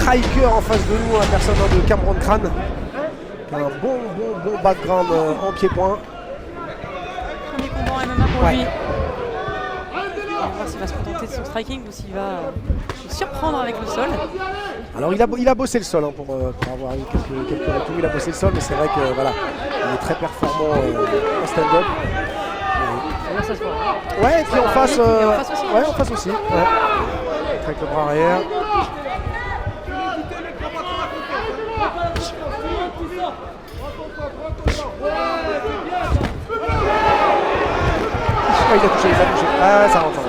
striker en face de nous, la personne de Cameron Crane, qui a un bon background en pied-point. Premier combat en MMA pour lui. On va voir s'il va se contenter de son striking ou s'il va se surprendre avec le sol. Alors il a bossé le sol hein, pour avoir eu quelques retours. Il a bossé le sol, mais c'est vrai que voilà, il est très performant en stand-up. Ça se voit. Ouais, et puis en face, aussi. Ouais, en face aussi. Ouais. Avec le bras arrière. Il a touché. Ah, ça rentre.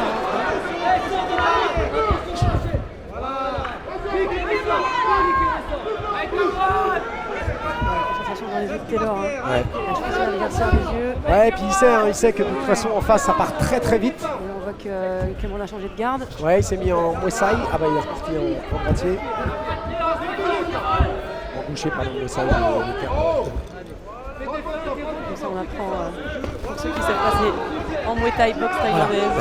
Concentration dans les yeux de Taylor. Hein. Ouais. Je pense que l'adversaire des yeux. Ouais, et puis il sait que de toute façon en face ça part très vite. Et on voit que Cameron a changé de garde. Ouais, il s'est mis en Muay Thai. Ah bah il est reparti en droitier. En boucher, pardon, Muay Thai. Comme ça on apprend pour ceux qui savent passer en Muay Thai, boxe thaïlandaise.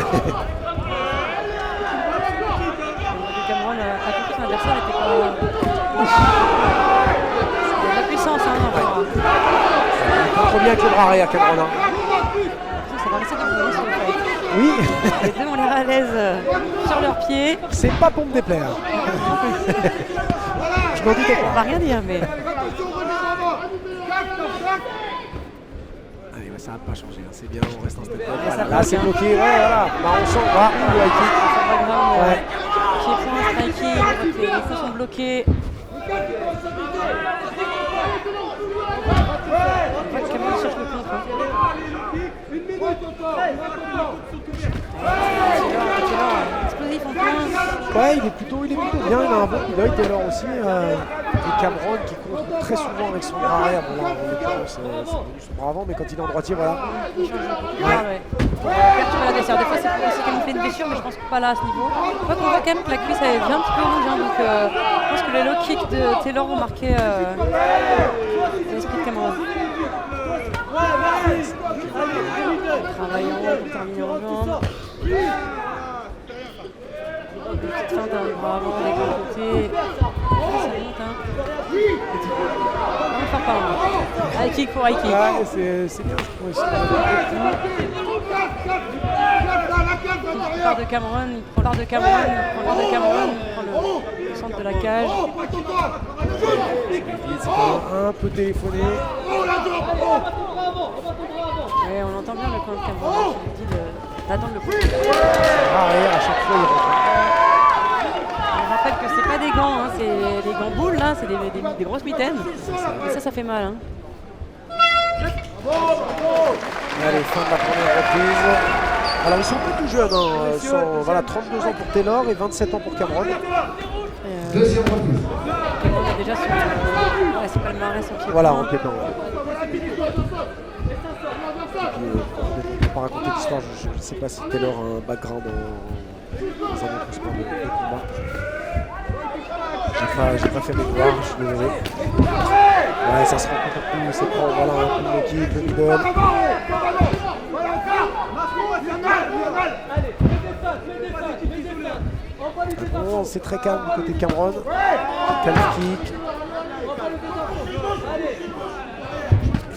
Cameron a compris que son adversaire n'était pas... Il y a de la puissance hein, Il contrôle bien avec le bras arrière, Cameron. ça va rester debout sur le fight. Oui. Les deux ont l'air à l'aise sur leurs pieds. C'est pas pour me déplaire. Je m'en doutais On pas. va rien dire mais... Allez, ouais, ça va pas changer, hein. C'est bien, on reste en step ça Là c'est bloque, bloqué, ouais, voilà. Bah, on sent, voilà, le high kick. Ouais. Pied-point, striking, on voit que les coups sont bloqués. On voit que Cameron cherche le contre. Taylor, explosif en pointe. Ouais, il est plutôt bien, il a un bon coup d'œil, Taylor aussi. Et Cameron qui contre très souvent avec son bras arrière. Bon là, en l'occurrence, c'est devenu son bras avant, mais quand il est en droitier, voilà. Il change de coup. Ouais. Perturber l'adversaire. Des fois, c'est pour aussi qu'il fait une blessure, mais je pense pas là à ce niveau. On voit quand même que la cuisse elle est bien un petit peu rouge, hein, donc je pense que les low kicks de Taylor ont marqué l'esprit de Cameron. Travaillant pour terminer en jambes. Une petite feinte dans le bras avant, des bras de côté. Ça monte, hein. On va faire par là. High kick pour high kick. Ouais, c'est bien, je trouve. Il part de Cameron, il prend l'art de Cameron, il prend le centre de la cage. C'est un peu téléphoné. Ouais, on entend bien le coin de Cameron qui lui dit d'attendre le coup. Arrière, à chaque fois, il rentre. On rappelle que c'est pas des gants, hein, c'est des gants boules, là, c'est des grosses mitaines. Et ça fait mal. Hein. Allez, fin de la première reprise. Alors ils sont pas tout jeunes, hein. Voilà, 32 ans pour Taylor et 27 ans pour Cameron. Deuxième reprise. Cameron a déjà son palmarès en pied. Voilà, en pied blanc. On ne peut pas raconter l'histoire, je ne sais pas si Taylor a un background dans un autre sport de combat. J'ai pas fait mes devoirs, je suis désolé. Ouais, ça se rend compte plus, c'est prendre voilà, un coup de kick, le middle. Bon, c'est très calme du côté de Cameron. Calme kick.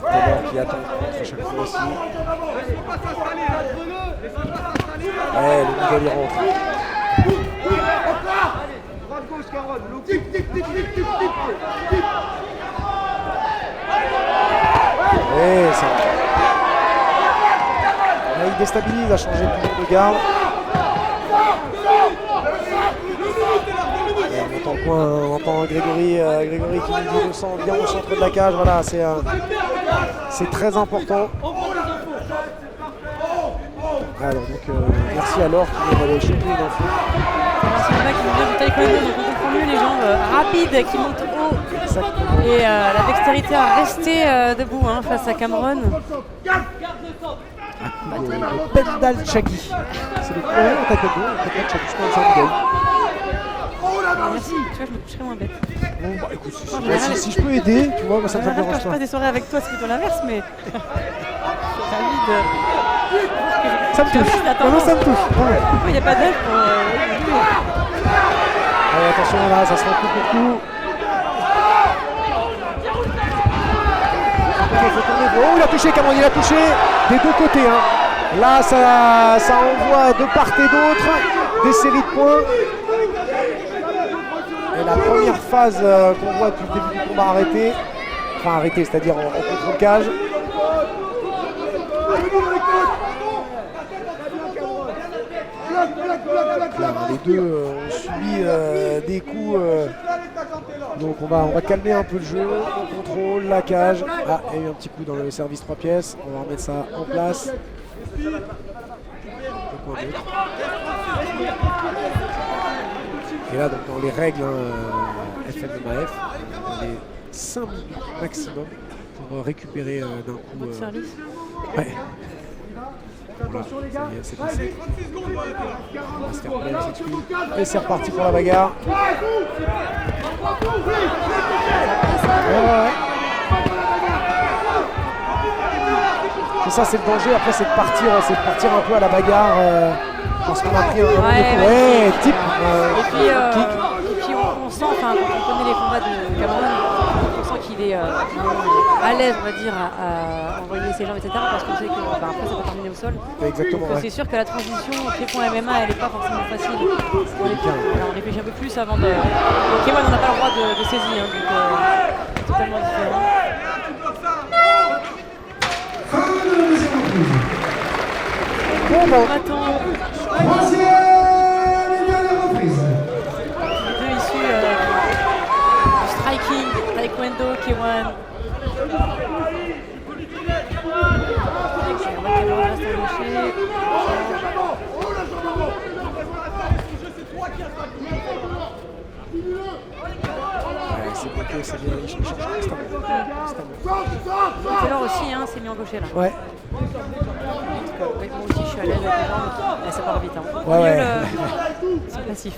Taylor qui attend à chaque fois aussi. Ouais, le middle il rentre. Et ça. Là, il déstabilise, a changé toujours de garde. Et on entend le coin, on entend Grégory qui nous dit bien au centre de la cage. Voilà, c'est très important. Alors donc merci à Laure qui vient d'aller choper une info. C'est le mec qui vient du taekwondo, donc on comprend mieux les jambes rapides qui montent haut. Exactement. Et la dextérité à rester debout hein, face à Cameron. Pendal Chagi. C'est le premier en taekwondo, Pendal Chagi, je pense que c'est un modèle. Merci, tu vois, je me coucherai moins bête. Bon, bah écoute, si je peux aider, tu vois, moi, ça me Quand dérange je pas. passe des soirées avec toi, c'est plutôt l'inverse, mais. J'ai envie de. Ça me touche. Non, ça me touche. il n'y a pas d'âge pour. Ouais, attention là, ça sera un coup pour coup. Oh, il a touché, Cameron, il a touché des deux côtés. Hein. Là, ça envoie de part et d'autre des séries de points. Et la première phase qu'on voit depuis le début du combat arrêtée, enfin arrêtée, c'est-à-dire en contre-cage. Les deux ont subi des coups. Donc on va calmer un peu le jeu, on contrôle la cage. Ah, il y a eu un petit coup dans le service 3 pièces, on va remettre ça en place. Et là, donc, dans les règles FMMAF, on est 5 minutes maximum pour récupérer d'un coup. Service. Ouais. Voilà, c'est passé. On va se faire plaisir, et c'est reparti pour la bagarre. Ouais. C'est ça, c'est le danger. Après, c'est de partir un peu à la bagarre parce qu'on a pris un type. Et puis on sent, enfin, quand on connaît les combats de Cameron, on sent qu'il est à l'aise, on va dire, à envoyer ses jambes, etc. Parce qu'on sait que après, ça va terminer au sol. Exactement. Donc c'est sûr que la transition au pied-point MMA, elle n'est pas forcément facile. On réfléchit un peu plus avant de. Donc Cameron, on n'a pas le droit de saisir, hein, donc c'est totalement différent. On attend. Troisième et dernière reprise. Les deux issus du striking, taekwondo, K1. C'est bloqué, c'est bien. Il change Taylor aussi s'est mis en gaucher là. Ouais. Moi aussi je suis à l'aise avec les jambes, mais ça part vite. Hein. Ouais. C'est passif.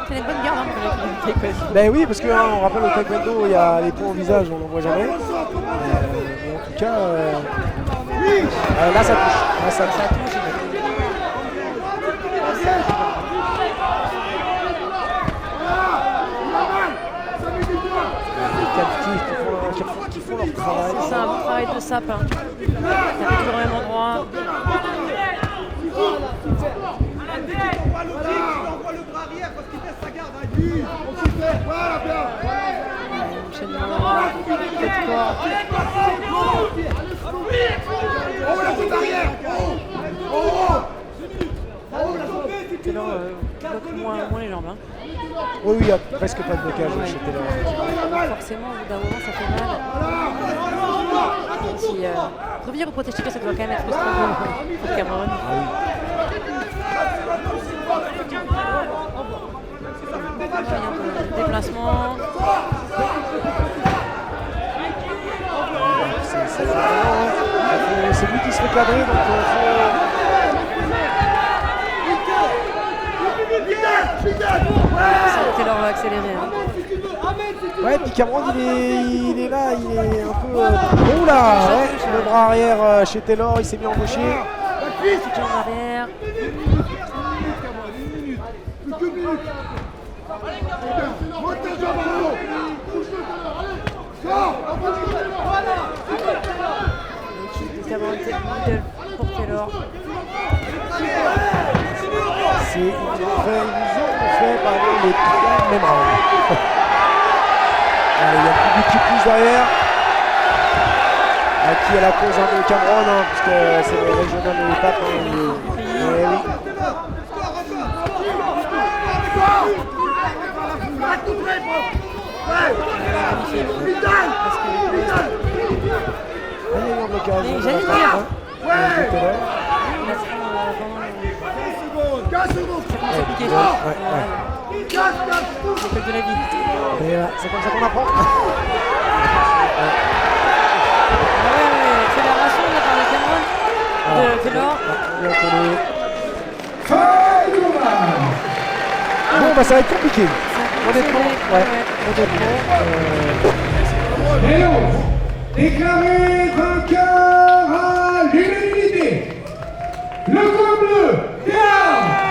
C'est une bonne garde pour les taekwondo. Ben oui, parce que on rappelle au taekwondo, il y a les points au visage, on n'en voit jamais. Mais en tout cas, là ça touche. Ça touche. Qui font leur travail. C'est un bon travail de sape. Hein. Ça fait toujours au même endroit. Taylor bloque moins les jambes. Hein. Oui, il n'y a presque pas de blocage chez Taylor. Forcément, au bout d'un moment, ça fait mal. Si revenir au protège, ça doit quand même être frustrant pour Cameron. Déplacement. C'est lui qui se fait cadrer, donc Taylor va accélérer. Hein. Ouais, puis Cameron il est là, il est un peu. Oh là, le bras arrière chez Taylor, il s'est mis en gaucher. Petite jambe arrière. Middle pour Taylor. C'est une illusion qu'on fait par les trois mêmes rounds. Il y a plus de qui pousse derrière. Qui est la cause de Cameron, puisque c'est le régional de l'étape. Il y a eu un blocage. J'allais dire. C'est de la vie. Et là, c'est comme ça qu'on apprend. Accélération de la part de Cameron. De Taylor. Bon, bah ça va être compliqué. Honnêtement, Déclaré vainqueur à l'unanimité. Le camp bleu, Théa